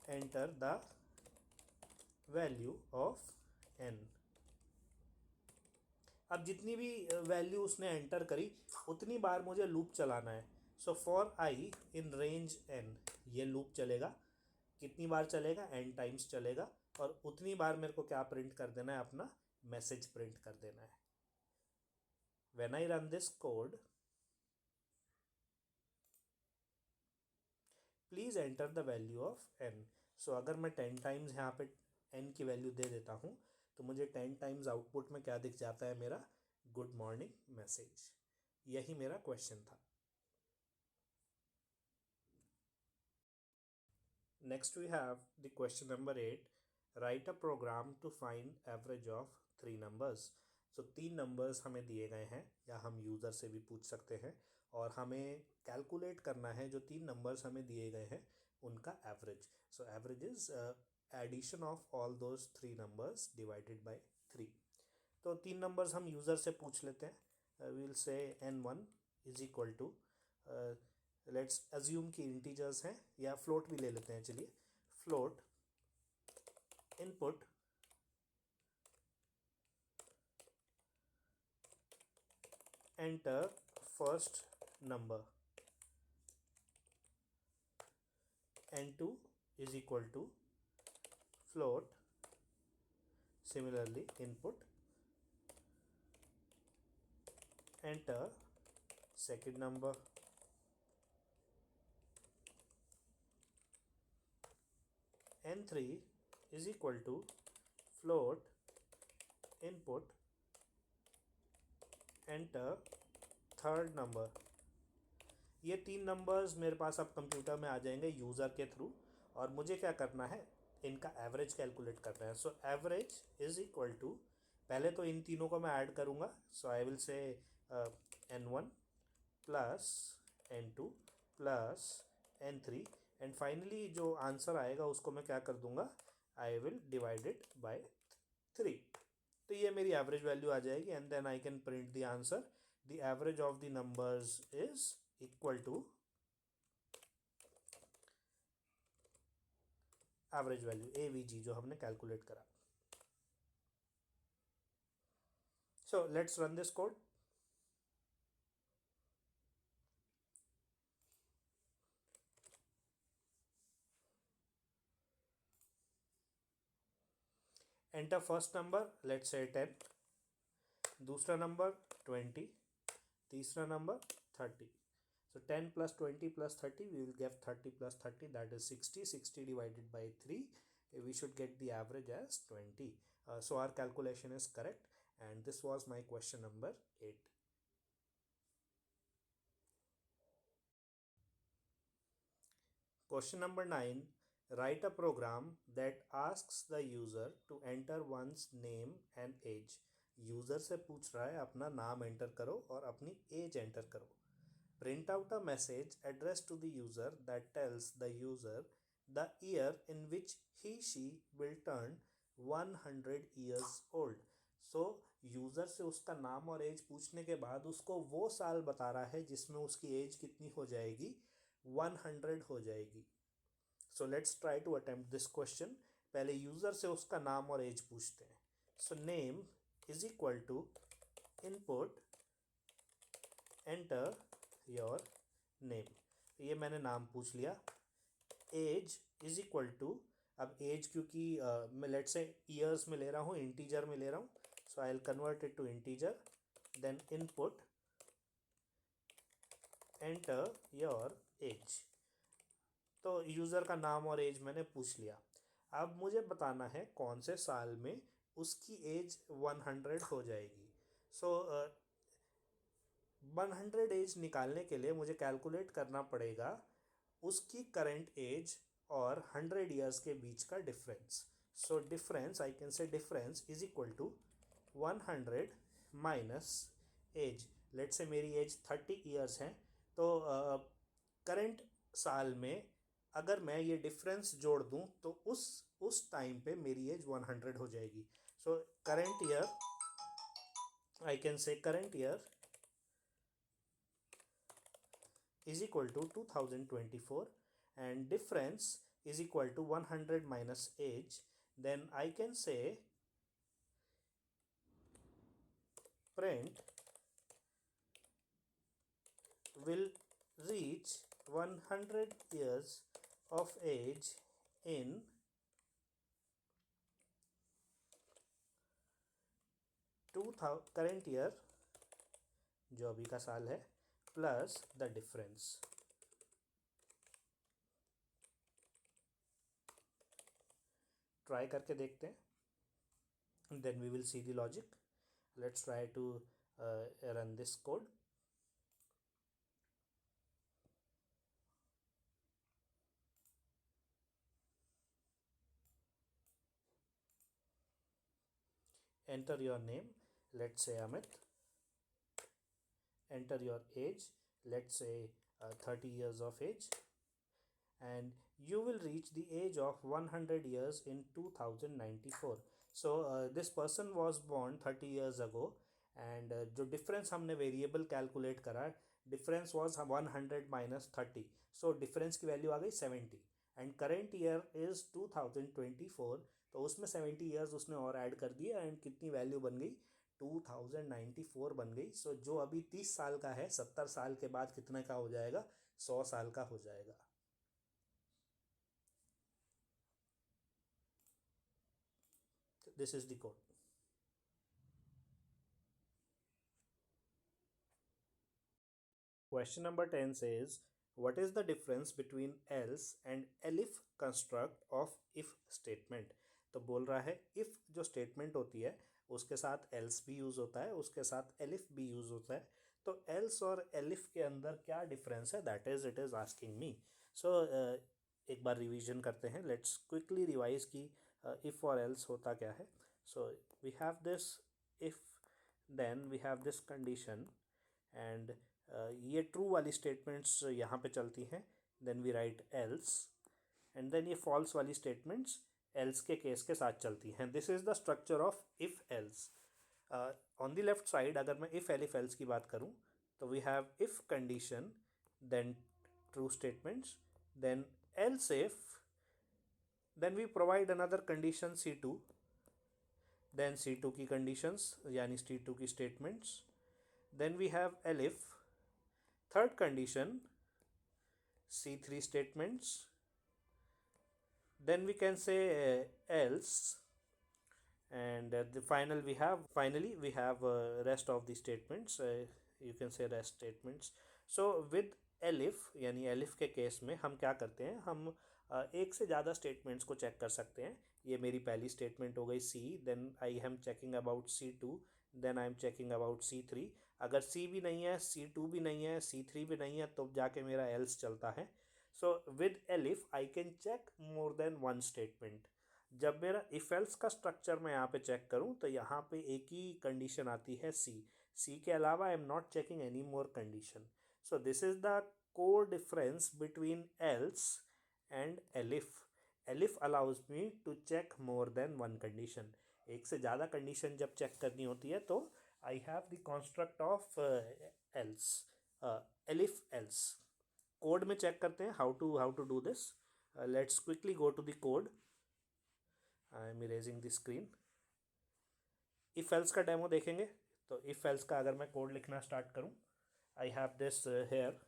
enter the value of n। अब जितनी भी वैल्यू उसने एंटर करी उतनी बार मुझे लूप चलाना है। So for i in range n, ये लूप चलेगा, कितनी बार चलेगा, n टाइम्स चलेगा, और उतनी बार मेरे को क्या प्रिंट कर देना है, अपना मैसेज प्रिंट कर देना है। When I run this code please enter the value of n। सो अगर मैं 10 टाइम्स यहाँ पे n की वैल्यू दे देता हूँ तो मुझे 10 टाइम्स आउटपुट में क्या दिख जाता है, मेरा गुड मॉर्निंग मैसेज। यही मेरा क्वेश्चन था। Next we have the question number 8. Write a program to find average of three numbers. So तीन नंबर्स हमें दिए गए हैं, या हम यूज़र से भी पूछ सकते हैं, और हमें कैलकुलेट करना है जो तीन नंबर्स हमें दिए गए हैं उनका average. So average is addition of all those three numbers divided by three. तो तीन नंबर्स हम यूज़र से पूछ लेते हैं. Will say n1 is equal to, let's assume कि इंटीजर्स हैं, या फ्लोट भी ले लेते हैं. चलिए, float input enter first number n2 is equal to float. Similarly, input enter second number n3 is equal to float input enter third number. ये तीन नंबर्स मेरे पास अब कंप्यूटर में आ जाएंगे यूज़र के थ्रू, और मुझे क्या करना है, इनका एवरेज कैलकुलेट करना है. So average is equal to, पहले तो इन तीनों को मैं ऐड करूँगा. सो I will say n1 plus n2 plus n3, and finally जो आंसर आएगा उसको मैं क्या कर दूंगा, I will divide it by three. तो ये मेरी एवरेज वैल्यू आ जाएगी, and then I can print the answer. The average of the numbers is equal to average value AVG जो हमने कैलकुलेट करा. So let's run this code. Enter first number, let's say 10, दूसरा number 20, तीसरा number 30. So 10 plus 20 plus 30, we will get 30 plus 30, that is 60. 60 divided by 3, we should get the average as 20. So our calculation is correct, and this was my question number 8. Question number 9. Write a program that asks the user to enter one's name and age. User से पूछ रहा है अपना नाम enter करो और अपनी as enter करो. Print out a message addressed to the user that tells the user the year in which he/she will turn 100 years old. So user से उसका नाम और एज पूछने के बाद उसको वो साल बता रहा है जिसमें उसकी एज कितनी हो जाएगी, 100 हो जाएगी. So let's try to attempt this question. पहले यूज़र से उसका नाम और एज पूछते हैं. So name is equal to input enter your name. ये मैंने नाम पूछ लिया. एज इज इक्वल टू, अब एज क्योंकि मैं लेट्स से ईयर्स में ले रहा हूँ, इंटीजर में ले रहा हूँ, so I will convert it to integer. Then input enter your age. तो यूज़र का नाम और एज मैंने पूछ लिया. अब मुझे बताना है कौन से साल में उसकी एज 100 हो जाएगी. सो 100 एज निकालने के लिए मुझे कैलकुलेट करना पड़ेगा उसकी करेंट एज और 100 ईयर्स के बीच का difference. So difference, I can say difference is equal to 100 minus age. Let say मेरी एज 30 ईयर्स है, तो करंट साल में अगर मैं ये डिफरेंस जोड़ दूं तो उस टाइम पे मेरी एज 100 हो जाएगी. So current year, I can से current year is equal to 2024, and difference is equal to 100 minus age. Then I can say print will reach 100 years of age in current year, जो अभी का साल है, plus the difference. Try करके देखते हैं, then we will see the logic. Let's try to run this code. enter your name, let's say Amit. Enter your age, let's say 30 years of age, and you will reach the age of 100 years in 2094. So this person was born 30 years ago, and जो difference हमने variable calculate करा, difference was 100 minus 30, so difference की value आ गई 70, and current year is 2024, तो उसमें 70 years उसने और add कर दिए, एंड कितनी वैल्यू बन गई 2094 बन गई. सो जो अभी 30 साल का है 70 साल के बाद कितने का हो जाएगा, 100 साल का हो जाएगा. This is the code. Question number 10 says, what is the difference between else and elif construct of if statement? तो बोल रहा है if जो statement होती है उसके साथ else भी यूज़ होता है, उसके साथ elif भी यूज़ होता है. तो else और elif के अंदर क्या डिफरेंस है, that is it is asking me. So एक बार रिवीजन करते हैं. लेट्स क्विकली रिवाइज की if और else होता क्या है. So we have this if, then we have this condition, and ये ट्रू वाली स्टेटमेंट्स यहाँ पे चलती हैं. Then we write else, and then ये फॉल्स वाली स्टेटमेंट्स एल्स के केस के साथ चलती हैं. This is the structure of if else. On the left side अगर मैं इफ़ एलिफ एल्स की बात करूँ तो we have if condition, then true statements, then else if, then we provide another condition C2, then C2 की conditions यानी C2 की statements, then we have elif, third condition C3 statements, then we can say else, and finally we have rest of the statements, you can say rest statements. So with elif यानी elif के case में हम क्या करते हैं, हम एक से ज़्यादा स्टेटमेंट्स को चेक कर सकते हैं. ये मेरी पहली स्टेटमेंट हो गई C, then I am checking about C2, then I am checking about C3. अगर C भी नहीं है, C2 भी नहीं है, C3 भी नहीं है, तो जाके मेरा else चलता है. So with elif I can check more than one statement. जब मेरा इफ एल्स का स्ट्रक्चर मैं यहाँ पे चेक करूँ तो यहाँ पे एक ही कंडीशन आती है C के अलावा I am not checking any more condition. So this is the core difference between else and elif. elif allows me to check more than one condition. एक से ज़्यादा कंडीशन जब चेक करनी होती है तो I have the construct of else, elif else. Code में check करते हैं how to do this. Let's quickly go to the code. I am erasing the screen. If else का डेमो देखेंगे. तो इफ एल्स का अगर मैं कोड लिखना स्टार्ट करूं, I have this here.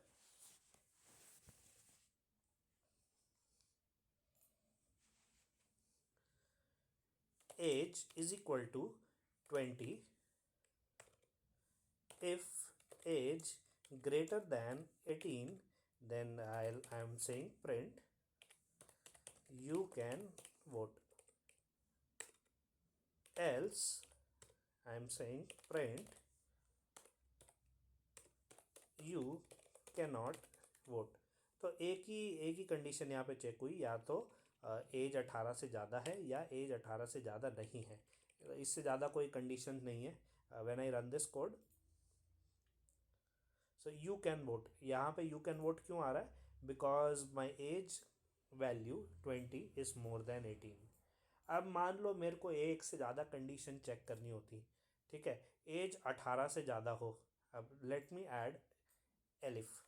Age is equal to 20 if age greater than 18, then I am saying print you can vote. Else I am saying print you cannot vote. तो एक ही condition यहाँ पे check हुई, या तो as 18 से ज़्यादा है या एज 18 से ज़्यादा नहीं है. इससे ज़्यादा कोई कंडीशन नहीं है. When I run this code, so you can vote. यहाँ पे यू कैन वोट क्यों आ रहा है, because my age value 20 is more than 18. अब मान लो मेरे को एक से ज़्यादा कंडीशन चेक करनी होती, ठीक है, एज 18 से ज़्यादा हो. अब let me add elif.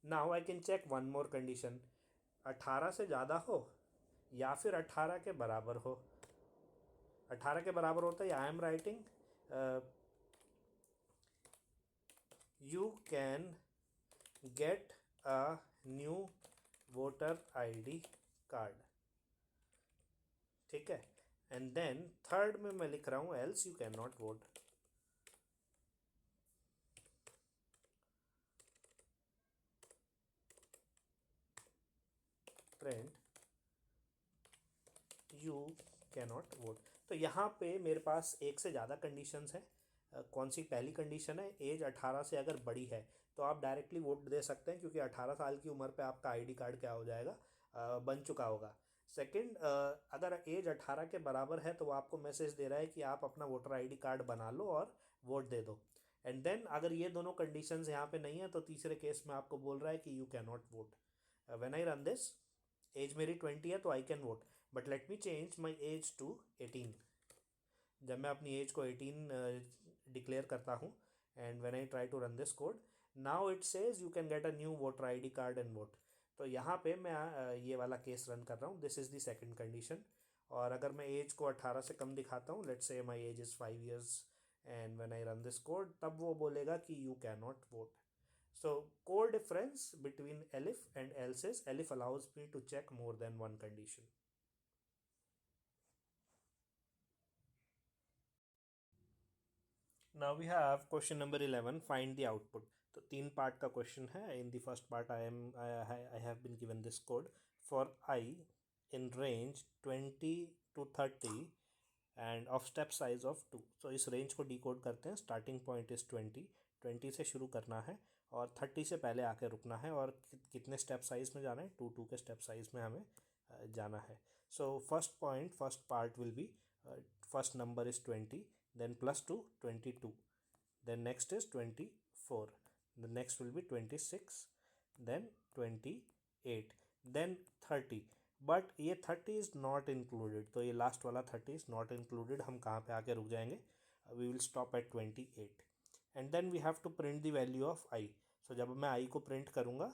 Now I can check one more condition. 18 से ज़्यादा हो या फिर 18 के बराबर हो. 18 के बराबर होता है, I am writing you can get a new voter ID card. ठीक है, एंड देन थर्ड में मैं लिख रहा हूँ else you can not vote. Print you can not vote. तो यहाँ पे मेरे पास एक से ज़्यादा कंडीशंस हैं. कौन सी पहली कंडीशन है, एज 18 से अगर बड़ी है तो आप डायरेक्टली वोट दे सकते हैं, क्योंकि 18 साल की उम्र पे आपका आईडी कार्ड क्या हो जाएगा, बन चुका होगा. सेकंड, अगर एज 18 के बराबर है तो वो आपको मैसेज दे रहा है कि आप अपना वोटर आईडी कार्ड बना लो और वोट दे दो। एंड देन अगर ये दोनों कंडीशंस यहाँ पे नहीं है तो तीसरे केस में आपको बोल रहा है कि you can not vote. When I run this, age मेरी 20 है तो I can vote, but let me change my age to 18। जब मैं अपनी एज को 18 डिक्लेयर करता हूँ and when I try to run this code, now it says you can get a new voter ID card and vote. तो यहाँ पे मैं ये वाला केस रन कर रहा हूँ, this is the second condition. और अगर मैं एज को 18 से कम दिखाता हूँ, let's say my age is 5 years, and when I run this code, तब वो बोलेगा कि you can not vote. So core difference between elif and else is elif allows me to check more than one condition. Now we have question number 11, find the output. तो तीन part का question है. In the first part I have been given this code for i in range 20 to 30 and of step size of 2. So इस range को decode करते हैं. Starting point is 20 से शुरू करना है और 30 से पहले आके रुकना है. और कितने स्टेप साइज में जाना है? 2 के स्टेप साइज में हमें जाना है. So first point, first part will be, first number is 20, then plus 2 22, then next is 24, the next will be 26, then 28, then 30. But ये 30 इज़ नॉट इंक्लूडेड, तो ये लास्ट वाला 30 इज़ नॉट इंक्लूडेड. हम कहाँ पे आके रुक जाएंगे? We will stop at 28 and then we have to print the value of I. So जब मैं आई को प्रिंट करूँगा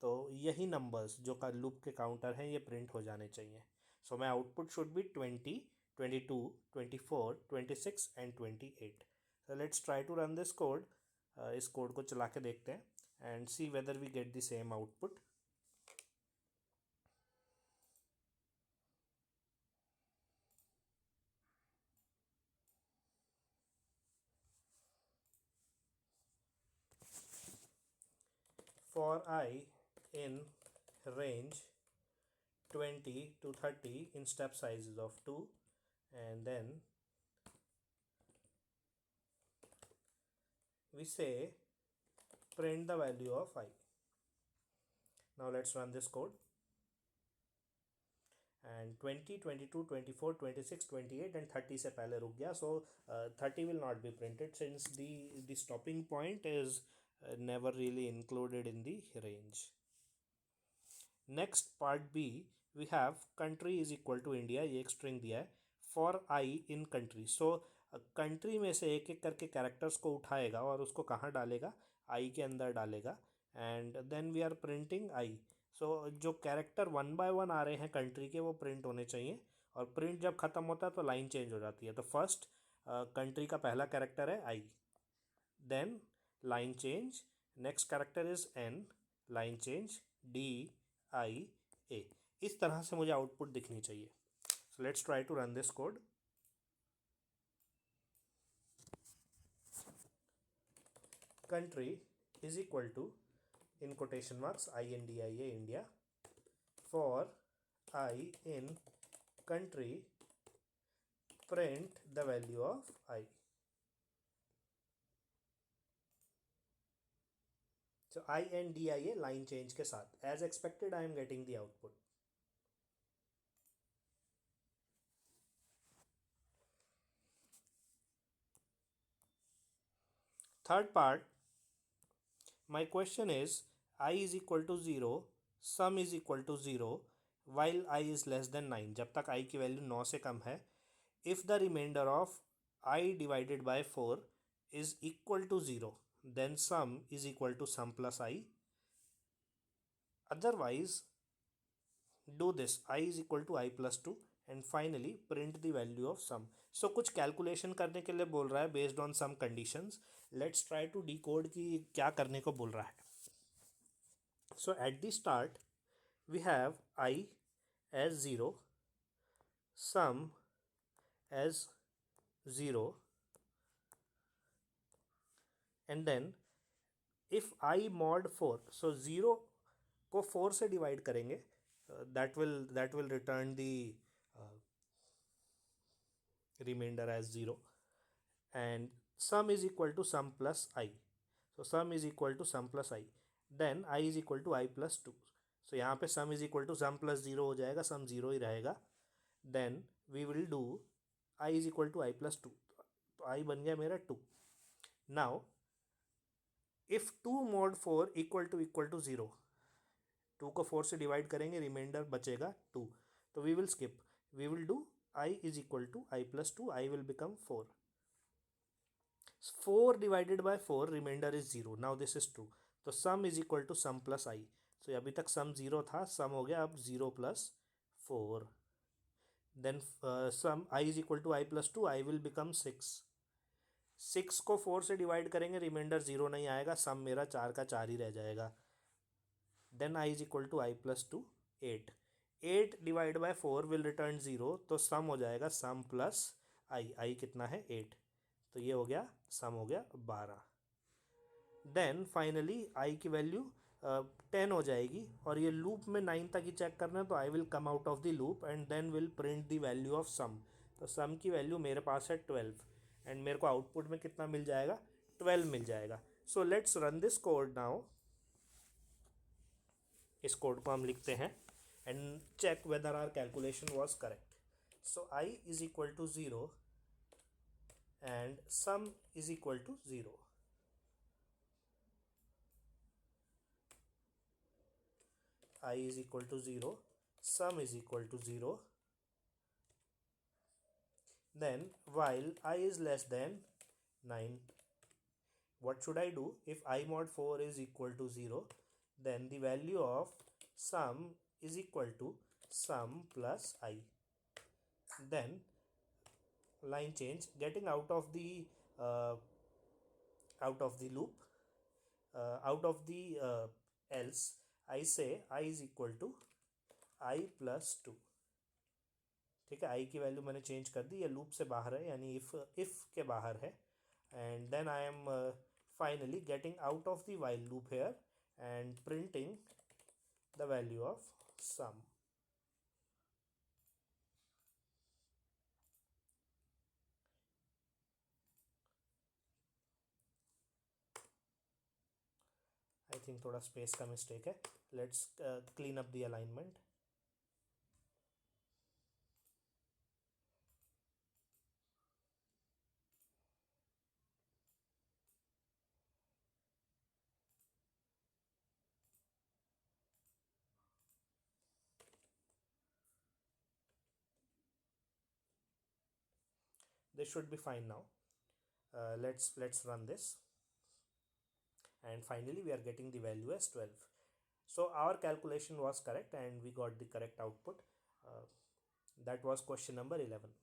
तो यही नंबर्स जो का लूप के काउंटर हैं ये प्रिंट हो जाने चाहिए. So my output should be 20, 22, 24, 26 and 28. So let's try to run this code. इस कोड को चला के देखते हैं and see whether we get the same output. For I in range 20 to 30 in step sizes of 2, and then we say print the value of I. Now let's run this code. And 20, 22, 24, 26, 28 and 30 से पहले रुक गया. So 30 will not be printed since the stopping point is never really included in the range. Next part B, we have country is equal to India. ये एक string दिया है for I in country. So country में से एक एक करके characters को उठाएगा और उसको कहाँ डालेगा? I के अंदर डालेगा. And then we are printing I. सो जो कैरेक्टर 1 by 1 आ रहे हैं कंट्री के वो प्रिंट होने चाहिए. और प्रिंट जब ख़त्म होता है तो लाइन चेंज हो जाती है. तो फर्स्ट कंट्री का पहला कैरेक्टर है I, then line change, next character is N, line change D I A. इस तरह से मुझे आउटपुट दिखनी चाहिए. So let's try to run this code. Country is equal to, in quotation marks, INDIA India, for I in country print the value of I. So INDIA line change के साथ as expected I am getting the output. Third part, my question is I is equal to 0, sum is equal to 0 while I is less than 9. जब तक I की value 9 से कम है, if the remainder of I divided by 4 is equal to 0, then sum is equal to sum plus I. Otherwise, do this, I is equal to I plus 2 and finally print the value of sum. So कुछ calculation करने के लिए बोल रहा है based on some conditions. Let's try to decode कि क्या करने को बोल रहा है. So at the start we have I as 0, sum as 0, and then if I mod 4, so 0 को 4 से डिवाइड करेंगे, that will return the remainder as 0, and sum is equal to sum plus I. So sum is equal to sum plus I, then I is equal to I plus 2. So यहाँ पे sum is equal to sum plus zero हो जाएगा, sum zero ही रहेगा. Then we will do I is equal to I plus two. तो i बन गया मेरा 2. Now if 2 mod 4 equal to 0, 2 को 4 से डिवाइड करेंगे, रिमाइंडर बचेगा 2. तो we will skip, we will do I is equal to I plus two, I will become 4. 4 divided by 4, reminder is 0. Now this is 2. तो sum is equal to sum plus I. So अभी तक सम 0 था, सम हो गया अब 0 plus 4. Then sum i is equal to I plus two, I will become 6. 6 को 4 से divide करेंगे, रिमाइंडर 0 नहीं आएगा, सम मेरा 4 का 4 ही रह जाएगा. Then i is equal to I plus two 8. 8 divide by 4 will return 0. तो सम हो जाएगा सम प्लस आई. आई कितना है 8. तो ये हो गया, सम हो गया 12. देन फाइनली आई की वैल्यू 10 हो जाएगी, और ये लूप में 9 तक ही चेक करना है. तो I will come out of the loop and then will print the value of sum. तो सम की वैल्यू मेरे पास है 12, एंड मेरे को आउटपुट में कितना मिल जाएगा, 12 मिल जाएगा. So let's run this code now. इस कोड को हम लिखते हैं and check whether our calculation was correct. So i is equal to 0 and sum is equal to 0. I is equal to 0, sum is equal to 0. Then while I is less than 9, what should I do? If I mod 4 is equal to 0, then the value of sum is equal to sum plus I. Then line change, getting uh, out of the loop, out of the else, I say I is equal to I plus 2. ठीक है, आई की value मैंने change कर दी, ये loop से बाहर है, यानी इफ के बाहर है. And then I am finally getting out of the while loop here and printing the value of sum. I think थोड़ा स्पेस का मिस्टेक है. Let's clean up the alignment. This should be fine now. Let's run this, and finally we are getting the value as 12. So our calculation was correct and we got the correct output. That was question number 11.